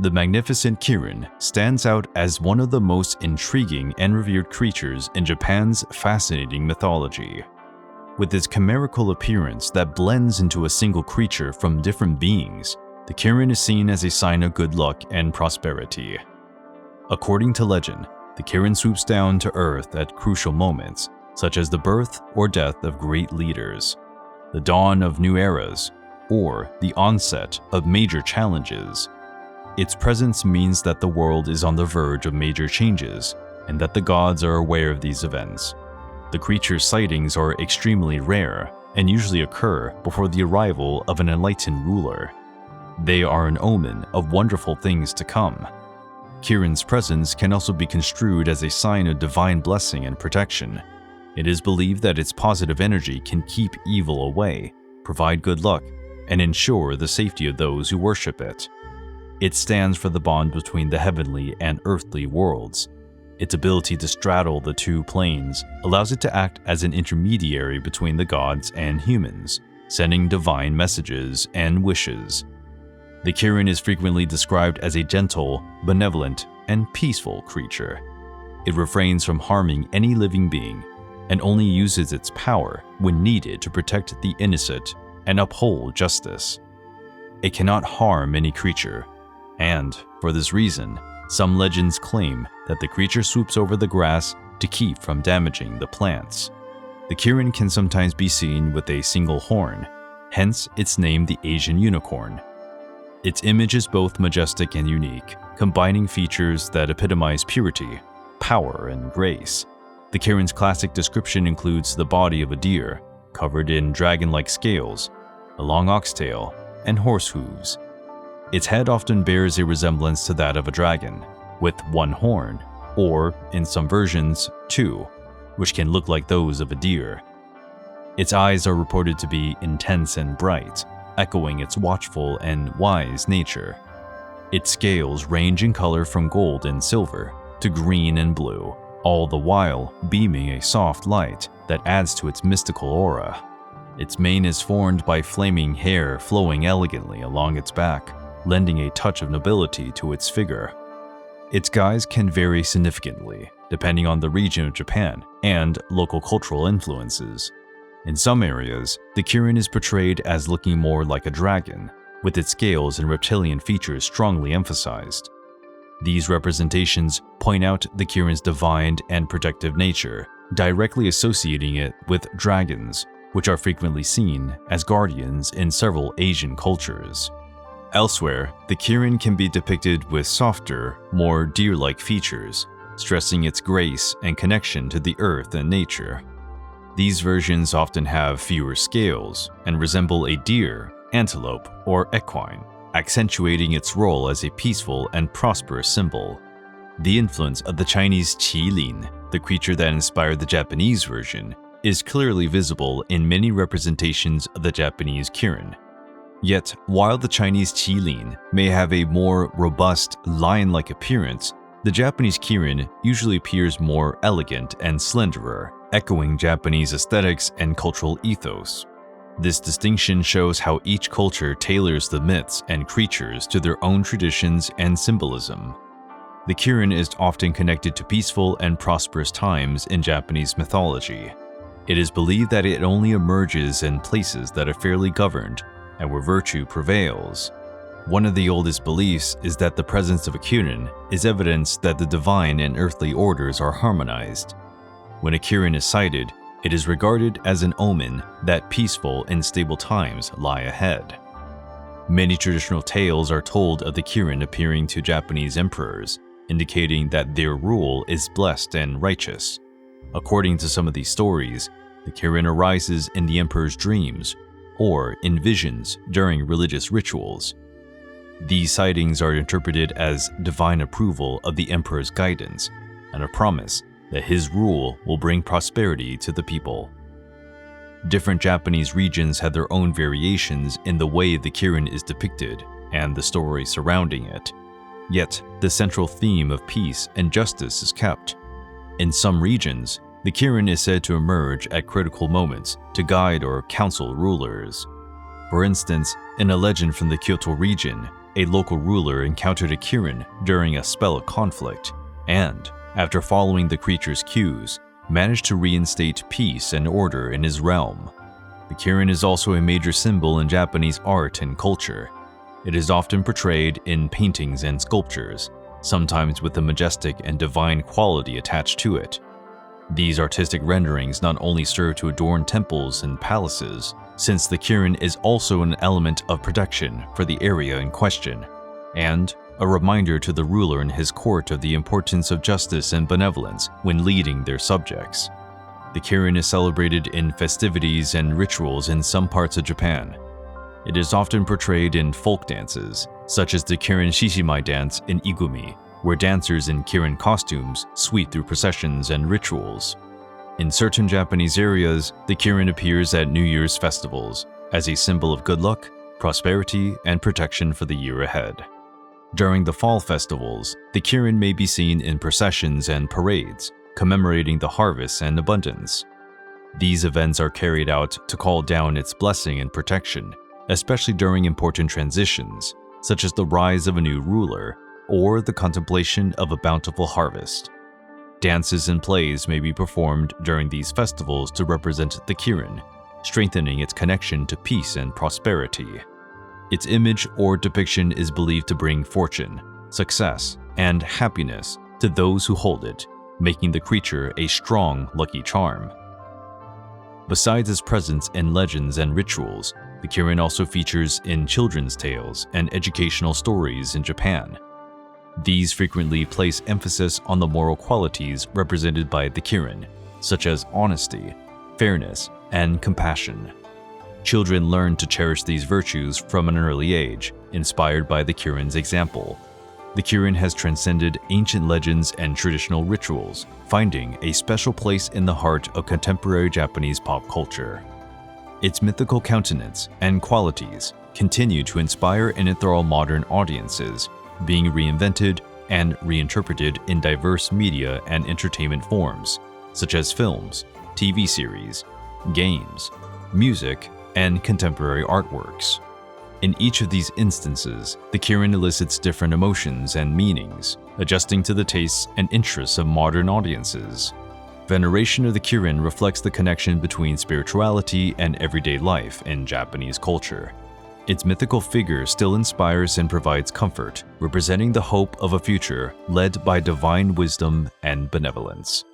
The magnificent Kirin stands out as one of the most intriguing and revered creatures in Japan's fascinating mythology. With its chimerical appearance that blends into a single creature from different beings, the Kirin is seen as a sign of good luck and prosperity. According to legend, the Kirin swoops down to Earth at crucial moments, such as the birth or death of great leaders, the dawn of new eras, or the onset of major challenges. Its presence means that the world is on the verge of major changes, and that the gods are aware of these events. The creature's sightings are extremely rare and usually occur before the arrival of an enlightened ruler. They are an omen of wonderful things to come. Kirin's presence can also be construed as a sign of divine blessing and protection. It is believed that its positive energy can keep evil away, provide good luck, and ensure the safety of those who worship it. It stands for the bond between the heavenly and earthly worlds. Its ability to straddle the two planes allows it to act as an intermediary between the gods and humans, sending divine messages and wishes. The Kirin is frequently described as a gentle, benevolent, and peaceful creature. It refrains from harming any living being and only uses its power when needed to protect the innocent and uphold justice. It cannot harm any creature, and for this reason, some legends claim that the creature swoops over the grass to keep from damaging the plants. The Kirin can sometimes be seen with a single horn, hence its name the Asian unicorn. Its image is both majestic and unique, combining features that epitomize purity, power, and grace. The Kirin's classic description includes the body of a deer, covered in dragon-like scales, a long oxtail, and horse hooves. Its head often bears a resemblance to that of a dragon, with one horn, or, in some versions, two, which can look like those of a deer. Its eyes are reported to be intense and bright, echoing its watchful and wise nature. Its scales range in color from gold and silver to green and blue, all the while beaming a soft light that adds to its mystical aura. Its mane is formed by flaming hair flowing elegantly along its back, lending a touch of nobility to its figure. Its guise can vary significantly, depending on the region of Japan and local cultural influences. In some areas, the Kirin is portrayed as looking more like a dragon, with its scales and reptilian features strongly emphasized. These representations point out the Kirin's divine and protective nature, directly associating it with dragons, which are frequently seen as guardians in several Asian cultures. Elsewhere, the Kirin can be depicted with softer, more deer-like features, stressing its grace and connection to the earth and nature. These versions often have fewer scales and resemble a deer, antelope, or equine, accentuating its role as a peaceful and prosperous symbol. The influence of the Chinese Kirin, the creature that inspired the Japanese version, is clearly visible in many representations of the Japanese Kirin. Yet, while the Chinese Kirin may have a more robust, lion-like appearance, the Japanese Kirin usually appears more elegant and slenderer, echoing Japanese aesthetics and cultural ethos. This distinction shows how each culture tailors the myths and creatures to their own traditions and symbolism. The Kirin is often connected to peaceful and prosperous times in Japanese mythology. It is believed that it only emerges in places that are fairly governed and where virtue prevails. One of the oldest beliefs is that the presence of a Kirin is evidence that the divine and earthly orders are harmonized. When a Kirin is sighted, it is regarded as an omen that peaceful and stable times lie ahead. Many traditional tales are told of the Kirin appearing to Japanese emperors, indicating that their rule is blessed and righteous. According to some of these stories, the Kirin arises in the emperor's dreams or in visions during religious rituals. These sightings are interpreted as divine approval of the emperor's guidance and a promise that his rule will bring prosperity to the people. Different Japanese regions have their own variations in the way the Kirin is depicted and the story surrounding it. Yet, the central theme of peace and justice is kept. In some regions, the Kirin is said to emerge at critical moments to guide or counsel rulers. For instance, in a legend from the Kyoto region, a local ruler encountered a Kirin during a spell of conflict, and, after following the creature's cues, managed to reinstate peace and order in his realm. The Kirin is also a major symbol in Japanese art and culture. It is often portrayed in paintings and sculptures, sometimes with a majestic and divine quality attached to it. These artistic renderings not only serve to adorn temples and palaces, since the Kirin is also an element of protection for the area in question, and a reminder to the ruler and his court of the importance of justice and benevolence when leading their subjects. The Kirin is celebrated in festivities and rituals in some parts of Japan. It is often portrayed in folk dances, such as the Kirin Shishimai dance in Igumi, where dancers in Kirin costumes sweep through processions and rituals. In certain Japanese areas, the Kirin appears at New Year's festivals as a symbol of good luck, prosperity, and protection for the year ahead. During the fall festivals, the Kirin may be seen in processions and parades, commemorating the harvest and abundance. These events are carried out to call down its blessing and protection, especially during important transitions, such as the rise of a new ruler or the contemplation of a bountiful harvest. Dances and plays may be performed during these festivals to represent the Kirin, strengthening its connection to peace and prosperity. Its image or depiction is believed to bring fortune, success, and happiness to those who hold it, making the creature a strong lucky charm. Besides its presence in legends and rituals, the Kirin also features in children's tales and educational stories in Japan. These frequently place emphasis on the moral qualities represented by the Kirin, such as honesty, fairness, and compassion. Children learn to cherish these virtues from an early age, inspired by the Kirin's example. The Kirin has transcended ancient legends and traditional rituals, finding a special place in the heart of contemporary Japanese pop culture. Its mythical countenance and qualities continue to inspire and enthrall modern audiences, being reinvented and reinterpreted in diverse media and entertainment forms, such as films, TV series, games, music, and contemporary artworks. In each of these instances, the Kirin elicits different emotions and meanings, adjusting to the tastes and interests of modern audiences. Veneration of the Kirin reflects the connection between spirituality and everyday life in Japanese culture. Its mythical figure still inspires and provides comfort, representing the hope of a future led by divine wisdom and benevolence.